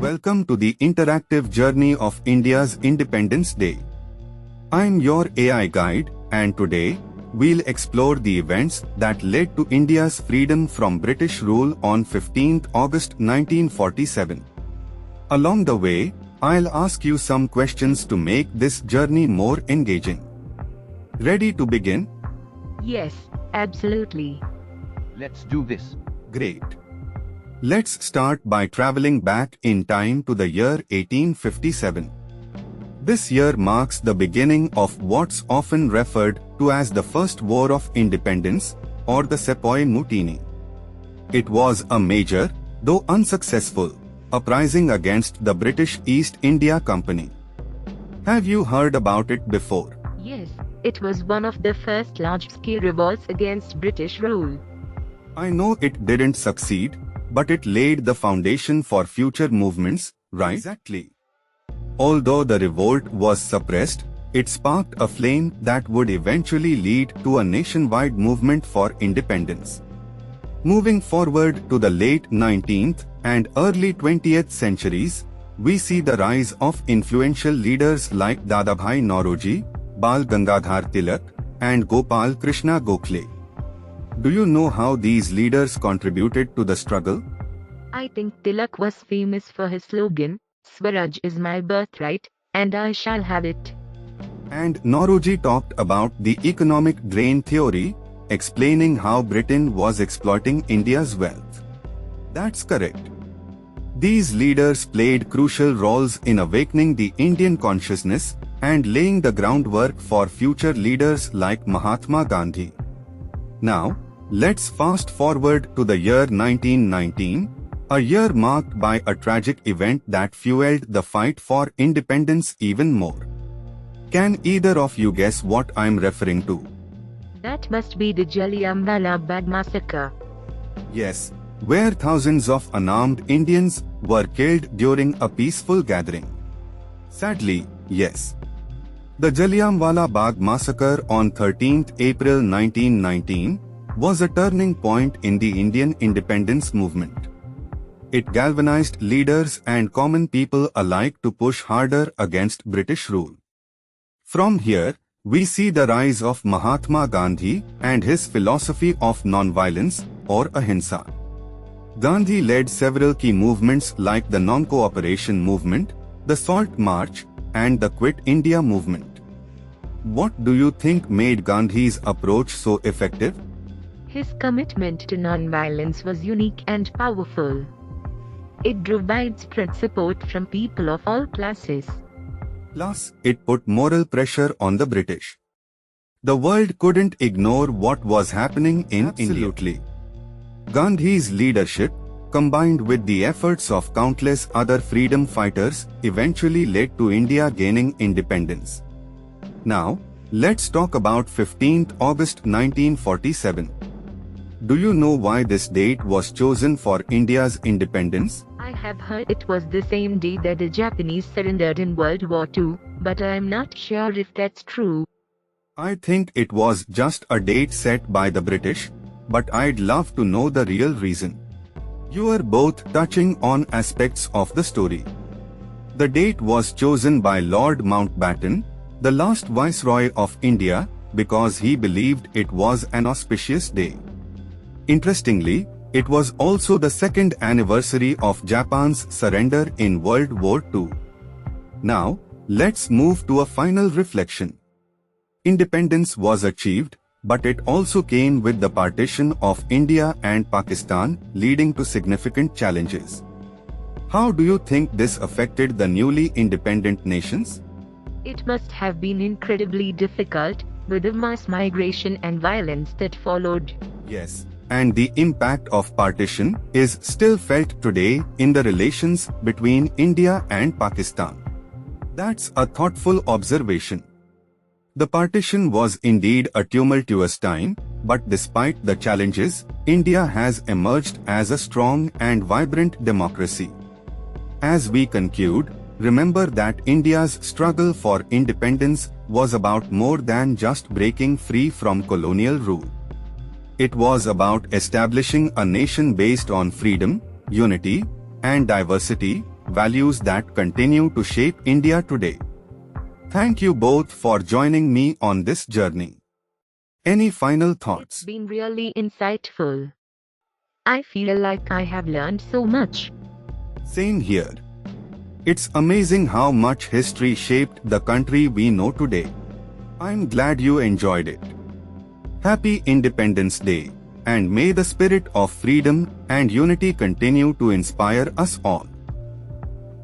Welcome to the interactive journey of India's Independence Day. I'm your AI guide, and today, we'll explore the events that led to India's freedom from British rule on 15th August 1947. Along the way, I'll ask you some questions to make this journey more engaging. Ready to begin? Yes, absolutely. Let's do this. Great. Let's start by traveling back in time to the year 1857. This year marks the beginning of what's often referred to as the First War of Independence, or the Sepoy Mutiny. It was a major, though unsuccessful, uprising against the British East India Company. Have you heard about it before? Yes, it was one of the first large-scale revolts against British rule. I know it didn't succeed, but it laid the foundation for future movements, right? Exactly. Although the revolt was suppressed, it sparked a flame that would eventually lead to a nationwide movement for independence. Moving forward to the late 19th and early 20th centuries, we see the rise of influential leaders like Dadabhai Naoroji, Bal Gangadhar Tilak, and Gopal Krishna Gokhale. Do you know how these leaders contributed to the struggle? I think Tilak was famous for his slogan, "Swaraj is my birthright, and I shall have it." And Naoroji talked about the economic drain theory, explaining how Britain was exploiting India's wealth. That's correct. These leaders played crucial roles in awakening the Indian consciousness and laying the groundwork for future leaders like Mahatma Gandhi. Now, let's fast forward to the year 1919, a year marked by a tragic event that fueled the fight for independence even more. Can either of you guess what I'm referring to? That must be the Jallianwala Bagh massacre. Yes, where thousands of unarmed Indians were killed during a peaceful gathering. Sadly, yes. The Jallianwala Bagh massacre on 13th April 1919 was a turning point in the Indian independence movement. It galvanized leaders and common people alike to push harder against British rule. From here, we see the rise of Mahatma Gandhi and his philosophy of non-violence, or Ahimsa. Gandhi led several key movements like the Non-Cooperation Movement, the Salt March, and the Quit India movement. What do you think made Gandhi's approach so effective? His commitment to non-violence was unique and powerful. It drew widespread support from people of all classes. Plus, it put moral pressure on the British. The world couldn't ignore what was happening in India. Gandhi's leadership, combined with the efforts of countless other freedom fighters, eventually led to India gaining independence. Now, let's talk about 15th August 1947. Do you know why this date was chosen for India's independence? I have heard it was the same day that the Japanese surrendered in World War II, but I am not sure if that's true. I think it was just a date set by the British, but I'd love to know the real reason. You are both touching on aspects of the story. The date was chosen by Lord Mountbatten, the last Viceroy of India, because he believed it was an auspicious day. Interestingly, it was also the second anniversary of Japan's surrender in World War II. Now, let's move to a final reflection. Independence was achieved, but it also came with the partition of India and Pakistan, leading to significant challenges. How do you think this affected the newly independent nations? It must have been incredibly difficult, with the mass migration and violence that followed. Yes, and the impact of partition is still felt today in the relations between India and Pakistan. That's a thoughtful observation. The partition was indeed a tumultuous time, but despite the challenges, India has emerged as a strong and vibrant democracy. As we conclude, remember that India's struggle for independence was about more than just breaking free from colonial rule. It was about establishing a nation based on freedom, unity, and diversity, values that continue to shape India today. Thank you both for joining me on this journey. Any final thoughts? It's been really insightful. I feel like I have learned so much. Same here. It's amazing how much history shaped the country we know today. I'm glad you enjoyed it. Happy Independence Day, and may the spirit of freedom and unity continue to inspire us all.